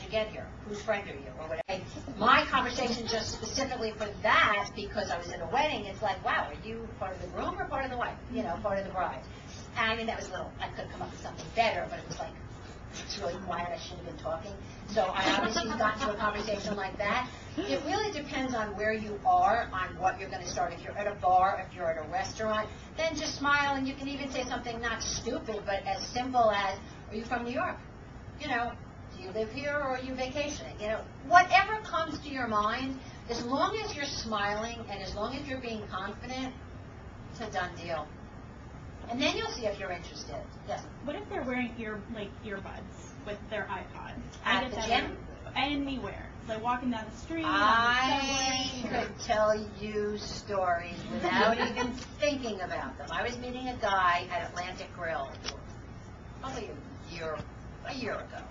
how'd you get here? Whose friend are you? Or whatever. My conversation just specifically for that, because I was in a wedding, it's like, wow, are you part of the groom or part of the wife? You know, part of the bride. And I mean, that was a little, I could have come up with something better, but it was like, it's really quiet, I shouldn't have been talking. So I obviously got into a conversation like that. It really depends on where you are, on what you're going to start. If you're at a bar, if you're at a restaurant, then just smile, and you can even say something not stupid, but as simple as, are you from New York? You know, do you live here or are you vacationing? You know, whatever comes to your mind, as long as you're smiling and as long as you're being confident, it's a done deal. And then you'll see if you're interested. Yes. What if they're wearing earbuds with their iPod? At the gym? Anywhere. Like walking down the street. I could tell you stories without even thinking about them. I was meeting a guy at Atlantic Grill probably a year ago.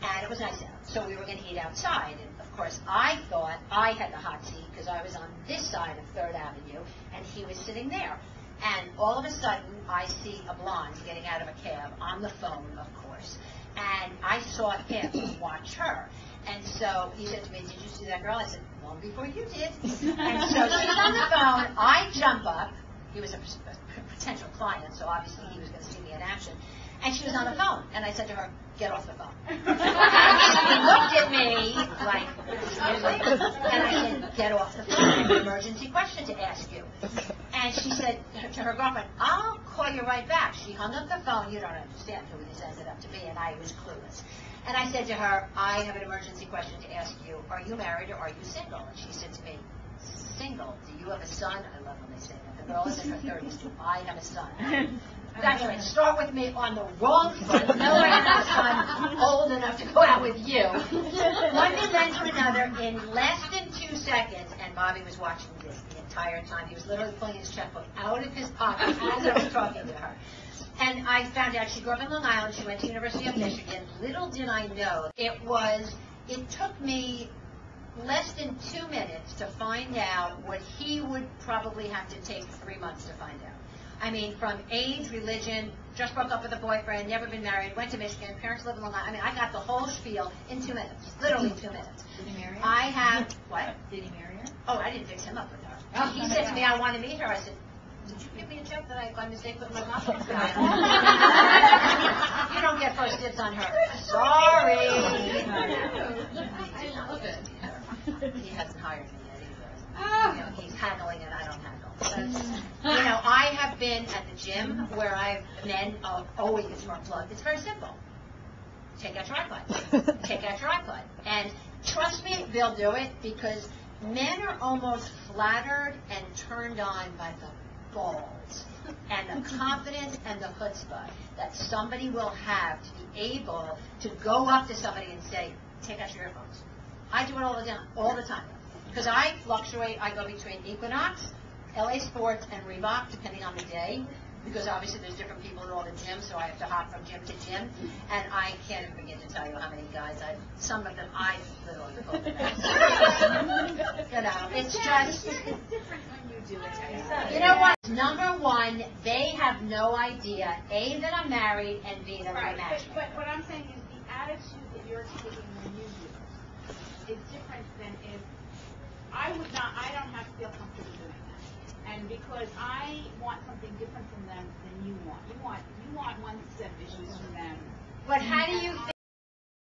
And it was nice out. So we were going to eat outside. And of course, I thought I had the hot seat because I was on this side of 3rd Avenue and he was sitting there. And all of a sudden, I see a blonde getting out of a cab on the phone, of course. And I saw him watch her. And so he said to me, did you see that girl? I said, long before you did. And so she's on the phone. I jump up. He was a potential client, so obviously he was going to see me in action. And she was on the phone. And I said to her, get off the phone. And she looked at me like, excuse me? And I said, get off the phone. I have an emergency question to ask you. And she said to her girlfriend, I'll call you right back. She hung up the phone. You don't understand who this ended up to be, and I was clueless. And I said to her, I have an emergency question to ask you. Are you married or are you single? And she said to me, single. Do you have a son? I love when they say that. The girl is in her 30s. Do I have a son? That's right. Start with me on the wrong foot. No, I have a son old enough to go out with you. One thing led to another in less than 2 seconds, and Bobby was watching this the entire time. He was literally pulling his checkbook out of his pocket as I was talking to her. And I found out she grew up in Long Island. She went to University of Michigan. Little did I know, it took me less than 2 minutes to find out what he would probably have to take 3 months to find out. I mean, from age, religion, just broke up with a boyfriend, never been married, went to Michigan, parents live in Long Island. I mean, I got the whole spiel in 2 minutes, literally 2 minutes. Did he marry her? I have, what? Did he marry her? Oh, I didn't fix him up with her. He said to me, I want to meet her. I said, did you give me a check that I by mistake put in my pocket? You don't get first dibs on her. Sorry. I love it. He hasn't hired me yet either. You know, he's handling it, I don't handle. You know, I have been at the gym where men always for a plug. It's very simple. Take out your iPod. Take out your iPod. And trust me, they'll do it because men are almost flattered and turned on by the balls and the confidence and the chutzpah that somebody will have to be able to go up to somebody and say, take out your earphones. I do it all the time. Because I fluctuate, I go between Equinox, LA Sports, and Reebok, depending on the day. Because obviously there's different people at all the gyms, so I have to hop from gym to gym. And I can't even begin to tell you how many guys some of them I literally pulled them out. You know, it's just... It's different when you do it. You know what? Number one, they have no idea, A, that I'm married, and B, that I'm married. But what I'm saying is the attitude that you're taking when you do it is different than if I don't have to feel comfortable doing that. And because I want something different from them than you want. You want one set of issues from them. But how do you